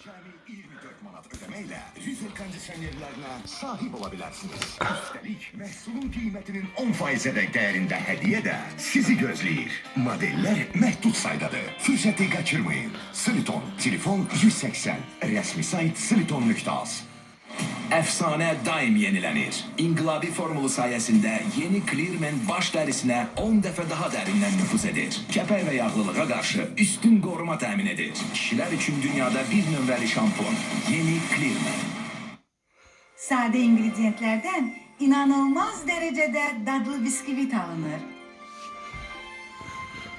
Cəmi 24 manat ödəməklə Yüzel kondisionerlərinə sahib ola bilərsiniz. Üstəlik, məhsulun qiymətinin 10% dəyərində hədiyyə də sizi gözləyir. Modellər məhdud saydadır. Fürsəti qaçırmayın. Siliton, telefon 180, rəsmi sayt siliton.az. Əfsanə daim yenilənir. İnqilabi formulu sayəsində yeni Clearman baş dərisinə 10 dəfə daha dərindən nüfuz edir. Kəpər və yağlılığa qarşı üstün qoruma təmin edir. Kişilər üçün dünyada bir nömrəli şampun. Yeni Clearman. Sade ingrediyentlerden inanılmaz derecede dadlı bisküvit alınır.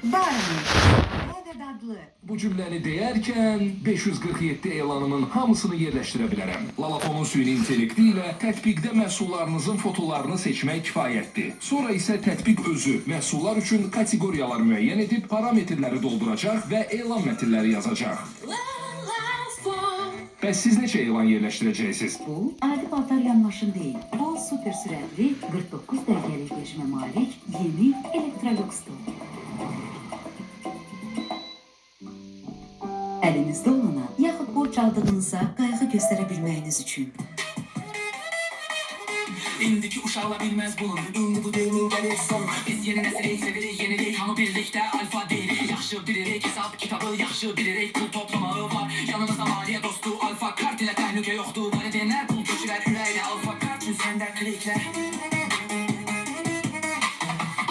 Barney, sade ve dadlı. Bu cümləni deyərkən 547 elanının hamısını yerləşdirə bilərəm. Lalatonun süni intellekti ilə tətbiqdə məhsullarınızın fotolarını seçmək kifayətdir. Sonra isə tətbiq özü məhsullar üçün kateqoriyalar müəyyən edib parametrləri dolduracaq və elan mətinləri yazacaq. Bəs siz neçə elan yerləşdirəcəksiniz? Bu, adi paltar yanmaşın değil. O, super sürətli, 49 dəqiqəlik rejimə malik yeni Electrolux'dur. Əlinizdə olana, yaxud borc aldığınıza qayğı göstərə bilməyiniz üçün. İndiki uşaqlar bilməz bunun, indi bu deyilin gəlir son. Biz yeni nəsili sevirik, yenilik, hamı birlikdə alfa deyirik. Yaxşı bilirik, hesab kitabı yaxşı bilirik, pul toplamağı var. Yanımızda maliyyə dostu, alfa kart ilə təhlükə yoxdur. Valideynlər pul köçürər ürəklə, alfa kart üçün səndə kliklər.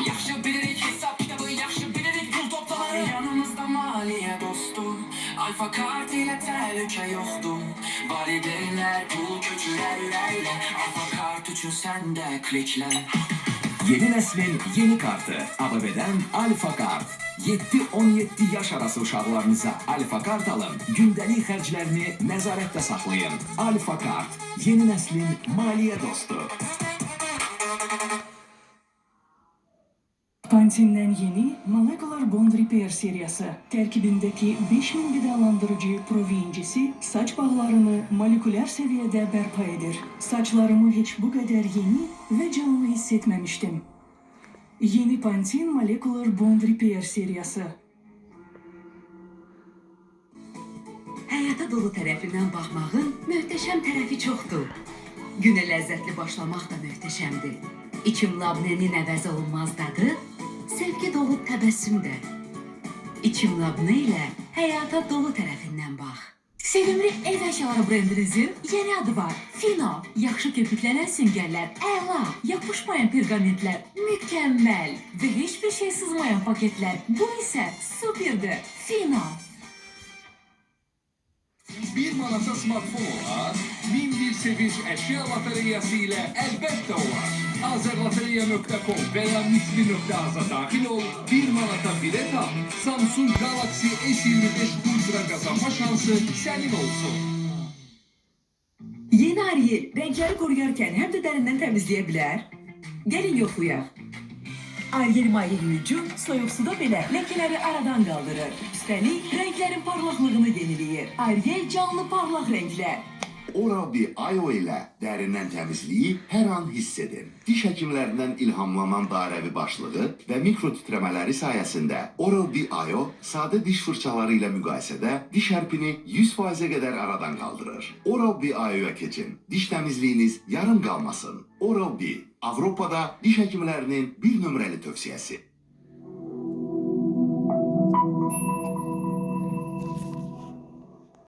Yaxşı bilirik, hesab kitabı yaxşı bilirik, pul toplamağı. Yanımızda maliyyə dostu, alfa kart ilə təhlükə yoxdur. Valideynlər pul köçürər ürəklə, alfa kart üçün səndə kliklər. Yeni nəslin yeni kartı. ABB'dən Alfa Kart. 7-17 yaş arası uşaqlarınıza Alfa Kart alın. Gündəlik xərclərini nəzarətdə saxlayın. Alfa Kart. Yeni nəslin maliyyə dostu. Pantene yeni Molecular Bond Repair seriyası. Tərkibindeki 5000 vidalandırıcı Provi incisi saç bağlarını moleküler seviyede bərpa edir. Saçlarımı hiç bu kadar yeni ve canlı hissetmemiştim. Yeni Pantene Molecular Bond Repair seriyası. Həyata dolu tərəfindən baxmağın möhtəşəm tərəfi çoxdur. Günə ləzzətli başlamaq da möhtəşəmdir. İçim labnenin əvəz olunmaz dadı, sevgi dolu təbəssüm də. İçim labne ilə həyata dolu tərəfindən bax. Sevimli ev əşyaları brendinizin yeni adı var. Fino. Yaxşı köpüklənən süngərlər, əla, yapışmayan pergamentlər, mükəmməl və heç bir şey sızmayan paketlər. Bu isə superdir. Fino. Bir manata smartfon olar, 1001 sevinç əşya lotereyası ilə əlbəttə olar. Azerlotereya.com və ya misli.az-a daxil ol, 1 manata bilet al, Samsung Galaxy S25 Ultra qazanma şansı sənin olsun. Yeni Ariel renkleri koruyarken hem de derinden temizleyə bilər. Gelin yoxlayaq. Ariel maye yuyucu soyuq suda belə lekeleri aradan kaldırır. Üstelik renklerin parlaklığını yeniləyir. Ariel canlı parlak renkler. Oral-B IO ilə dərindən təmizliyi hər an hiss edin. Diş həkimlərindən ilhamlanan dairəvi başlığı və mikro titrəmələri sayəsində Oral-B IO sadə diş fırçaları ilə müqayisədə diş hərpini 100%-ə qədər aradan qaldırır. Oral-B IO-ya keçin. Diş təmizliyiniz yarım qalmasın. Oral-B Avropada diş həkimlərinin bir nömrəli tövsiyəsi.